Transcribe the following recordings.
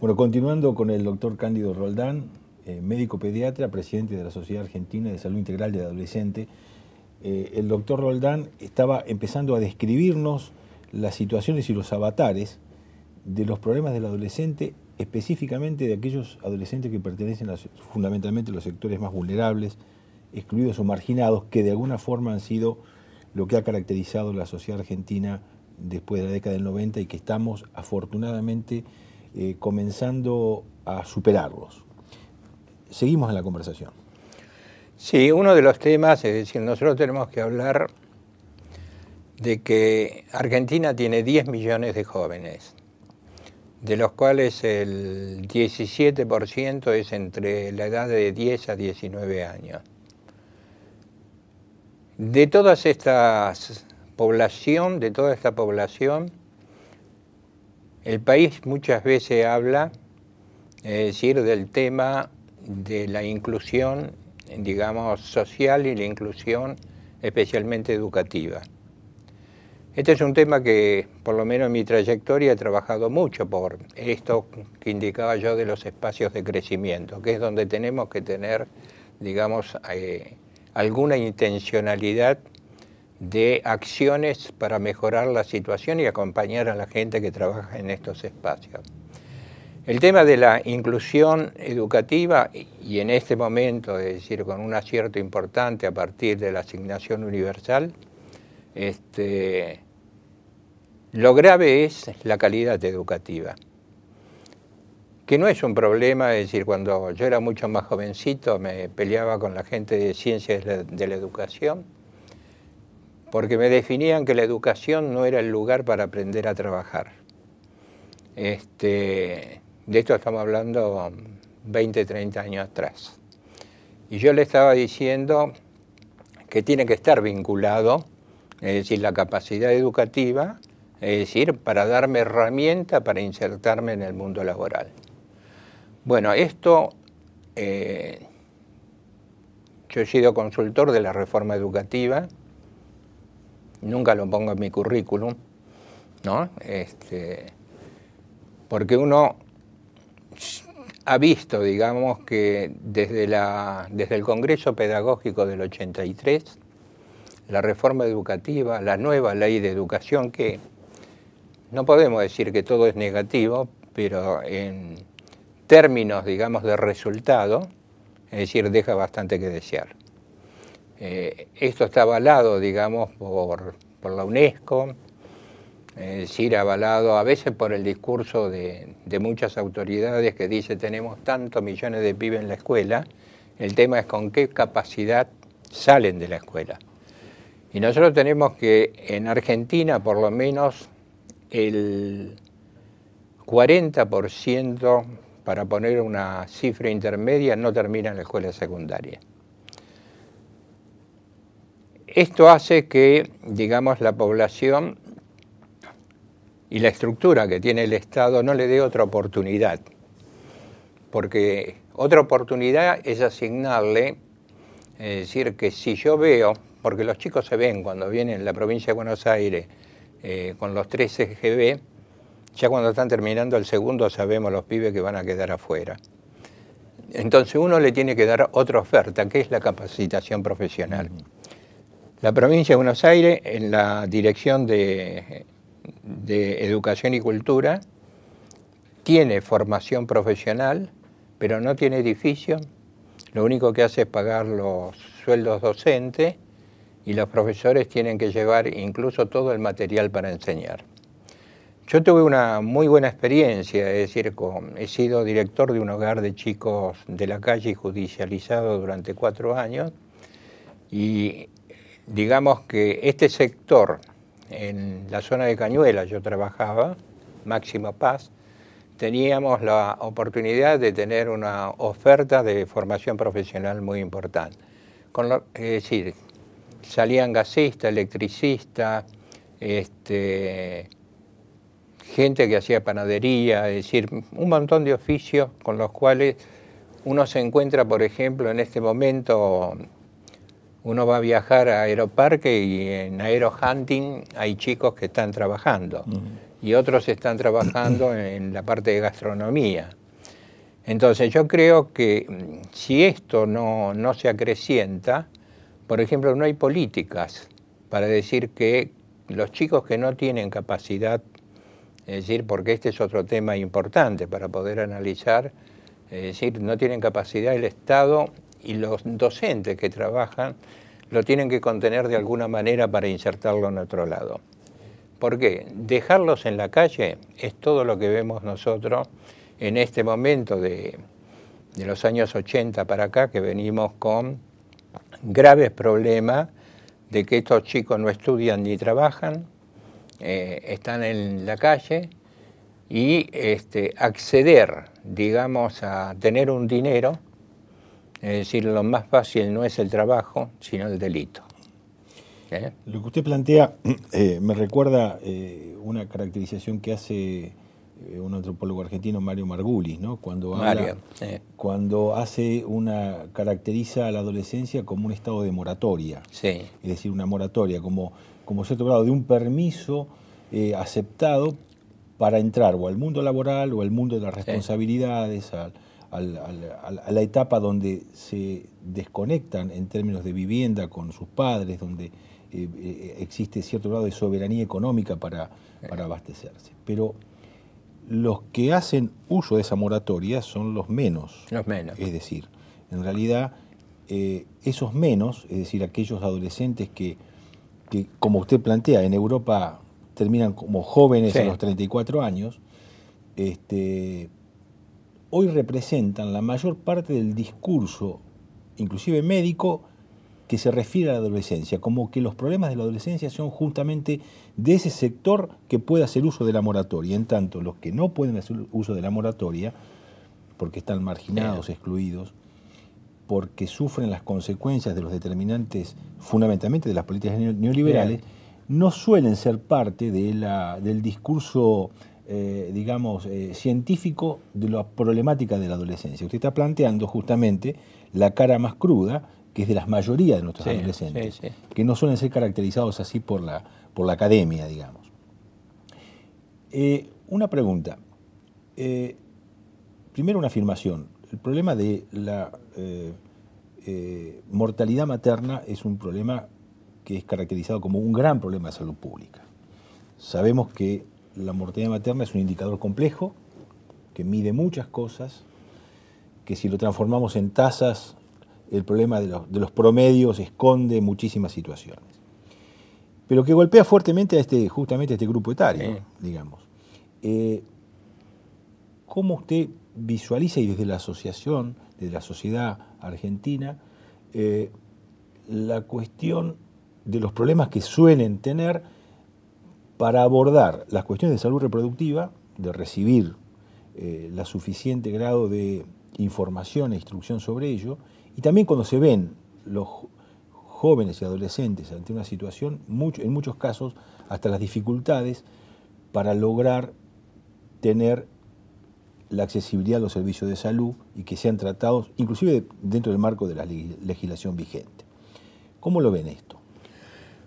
Bueno, continuando con el doctor Cándido Roldán, médico pediatra, presidente de la Sociedad Argentina de Salud Integral del Adolescente. El doctor Roldán estaba empezando a describirnos las situaciones y los avatares de los problemas del adolescente, específicamente de aquellos adolescentes que pertenecen fundamentalmente a los sectores más vulnerables, excluidos o marginados, que de alguna forma han sido lo que ha caracterizado la sociedad argentina después de la década del 90 y que estamos afortunadamente comenzando a superarlos. Seguimos en la conversación. Sí, uno de los temas, es decir, nosotros tenemos que hablar de que Argentina tiene 10 millones de jóvenes, de los cuales el 17% es entre la edad de 10 a 19 años. De toda esta población, el país muchas veces habla, es decir, del tema de la inclusión, digamos, social y la inclusión especialmente educativa. Este es un tema que, por lo menos en mi trayectoria, he trabajado mucho por esto que indicaba yo de los espacios de crecimiento, que es donde tenemos que tener, digamos, alguna intencionalidad de acciones para mejorar la situación y acompañar a la gente que trabaja en estos espacios. El tema de la inclusión educativa, y en este momento, es decir, con un acierto importante a partir de la asignación universal, lo grave es la calidad educativa, que no es un problema. Es decir, cuando yo era mucho más jovencito me peleaba con la gente de ciencias de la educación, porque me definían que la educación no era el lugar para aprender a trabajar. De esto estamos hablando 20, 30 años atrás. Y yo le estaba diciendo que tiene que estar vinculado, es decir, la capacidad educativa, es decir, para darme herramientas para insertarme en el mundo laboral. Bueno, esto, yo he sido consultor de la reforma educativa, nunca lo pongo en mi currículum, ¿no? Porque uno ha visto, digamos, que desde el Congreso Pedagógico del 83, la reforma educativa, la nueva ley de educación, que no podemos decir que todo es negativo, pero en términos, digamos, de resultado, es decir, deja bastante que desear. Esto está avalado, digamos, por la UNESCO, es decir, avalado a veces por el discurso de muchas autoridades que dice tenemos tantos millones de pibes en la escuela, el tema es con qué capacidad salen de la escuela. Y nosotros tenemos que en Argentina por lo menos el 40%, para poner una cifra intermedia, no termina en la escuela secundaria. Esto hace que, digamos, la población y la estructura que tiene el Estado no le dé otra oportunidad, porque otra oportunidad es asignarle, es decir, que si yo veo, porque los chicos se ven cuando vienen a la provincia de Buenos Aires con los 3 CGB, ya cuando están terminando el segundo sabemos los pibes que van a quedar afuera. Entonces uno le tiene que dar otra oferta, que es la capacitación profesional. La provincia de Buenos Aires, en la Dirección de Educación y Cultura, tiene formación profesional, pero no tiene edificio. Lo único que hace es pagar los sueldos docentes y los profesores tienen que llevar incluso todo el material para enseñar. Yo tuve una muy buena experiencia, es decir, he sido director de un hogar de chicos de la calle y judicializado durante 4 años, y digamos que este sector, en la zona de Cañuelas yo trabajaba, Máximo Paz, teníamos la oportunidad de tener una oferta de formación profesional muy importante. Es decir, salían gasistas, electricistas, gente que hacía panadería, es decir, un montón de oficios con los cuales uno se encuentra, por ejemplo, en este momento uno va a viajar a Aeroparque y en Aerohunting hay chicos que están trabajando. y otros están trabajando en la parte de gastronomía. Entonces yo creo que si esto no se acrecienta, por ejemplo, no hay políticas para decir que los chicos que no tienen capacidad, es decir, porque este es otro tema importante para poder analizar, es decir, no tienen capacidad el Estado y los docentes que trabajan lo tienen que contener de alguna manera para insertarlo en otro lado. ¿Por qué? Dejarlos en la calle es todo lo que vemos nosotros en este momento de los años 80 para acá, que venimos con graves problemas de que estos chicos no estudian ni trabajan, están en la calle y acceder, digamos, a tener un dinero, es decir, lo más fácil no es el trabajo, sino el delito. Lo que usted plantea me recuerda una caracterización que hace un antropólogo argentino, Mario Margulis, ¿no? Cuando caracteriza a la adolescencia como un estado de moratoria, sí. Es decir, una moratoria como cierto grado de un permiso aceptado para entrar o al mundo laboral o al mundo de las responsabilidades, a la etapa donde se desconectan en términos de vivienda con sus padres, donde existe cierto grado de soberanía económica para abastecerse. Pero los que hacen uso de esa moratoria son los menos. Los menos. Es decir, en realidad, esos menos, es decir, aquellos adolescentes que, como usted plantea, en Europa terminan como jóvenes a los 34 años, hoy representan la mayor parte del discurso, inclusive médico, que se refiere a la adolescencia, como que los problemas de la adolescencia son justamente de ese sector que puede hacer uso de la moratoria. En tanto, los que no pueden hacer uso de la moratoria, porque están marginados, excluidos, porque sufren las consecuencias de los determinantes, fundamentalmente de las políticas neoliberales, no suelen ser parte del discurso, científico de la problemática de la adolescencia. Usted está planteando justamente la cara más cruda, que es de la mayoría de nuestros adolescentes, que no suelen ser caracterizados así por la academia, digamos. Una pregunta. Primero una afirmación. El problema de la mortalidad materna es un problema que es caracterizado como un gran problema de salud pública. Sabemos que la mortalidad materna es un indicador complejo, que mide muchas cosas, que si lo transformamos en tasas, el problema de los promedios esconde muchísimas situaciones. Pero que golpea fuertemente justamente a este grupo etario, digamos. ¿Cómo usted visualiza, y desde la asociación, desde la sociedad argentina, la cuestión de los problemas que suelen tener para abordar las cuestiones de salud reproductiva, de recibir la suficiente grado de información e instrucción sobre ello, y también cuando se ven los jóvenes y adolescentes ante una situación, en muchos casos, hasta las dificultades para lograr tener la accesibilidad a los servicios de salud y que sean tratados, inclusive dentro del marco de la legislación vigente? ¿Cómo lo ven esto?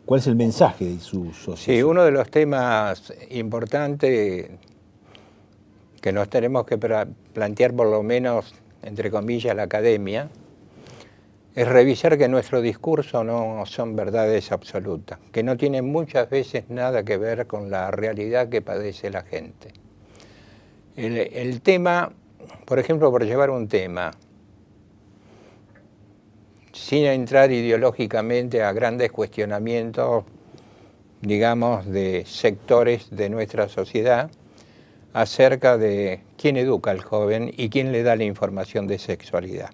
¿Cuál es el mensaje de su asociación? Sí, uno de los temas importantes que nos tenemos que plantear, por lo menos, entre comillas, la academia, es revisar que nuestro discurso no son verdades absolutas, que no tienen muchas veces nada que ver con la realidad que padece la gente. El tema, por ejemplo, por llevar un tema, sin entrar ideológicamente a grandes cuestionamientos, digamos, de sectores de nuestra sociedad, acerca de quién educa al joven y quién le da la información de sexualidad.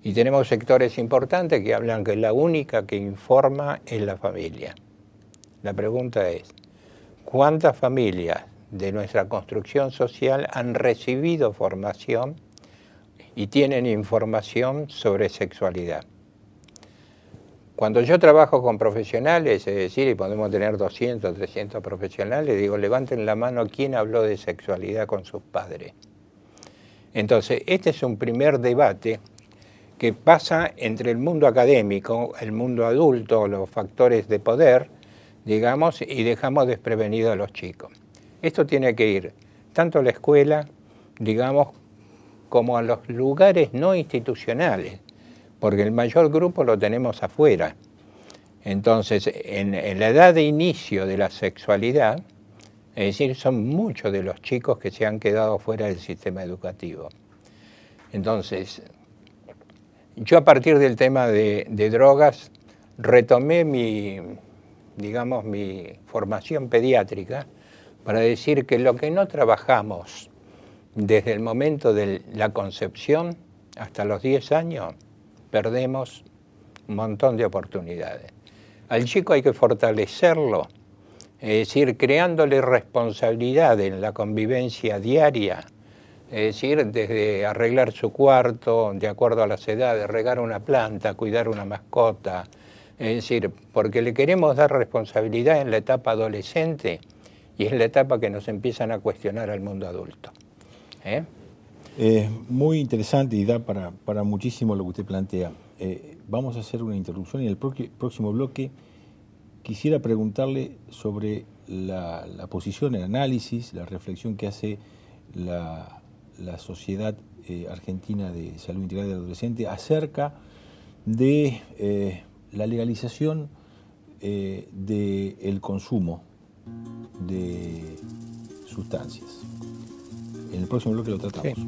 Y tenemos sectores importantes que hablan que la única que informa es la familia. La pregunta es, ¿cuántas familias de nuestra construcción social han recibido formación y tienen información sobre sexualidad? Cuando yo trabajo con profesionales, es decir, y podemos tener 200, 300 profesionales, digo, levanten la mano quién habló de sexualidad con sus padres. Entonces, este es un primer debate que pasa entre el mundo académico, el mundo adulto, los factores de poder, digamos, y dejamos desprevenidos a los chicos. Esto tiene que ir tanto a la escuela, digamos, como a los lugares no institucionales, porque el mayor grupo lo tenemos afuera. Entonces, en la edad de inicio de la sexualidad, es decir, son muchos de los chicos que se han quedado fuera del sistema educativo. Entonces, yo a partir del tema de drogas retomé mi formación pediátrica para decir que lo que no trabajamos desde el momento de la concepción hasta los 10 años, perdemos un montón de oportunidades. Al chico hay que fortalecerlo, es decir, creándole responsabilidad en la convivencia diaria, es decir, desde arreglar su cuarto, de acuerdo a las edades, regar una planta, cuidar una mascota, es decir, porque le queremos dar responsabilidad en la etapa adolescente y es la etapa que nos empiezan a cuestionar al mundo adulto. Muy interesante y da para muchísimo lo que usted plantea. Vamos a hacer una interrupción y en el próximo bloque quisiera preguntarle sobre la posición, el análisis, la reflexión que hace la Sociedad Argentina de Salud Integral del Adolescente acerca de la legalización del consumo de sustancias. En el próximo bloque lo tratamos. Sí.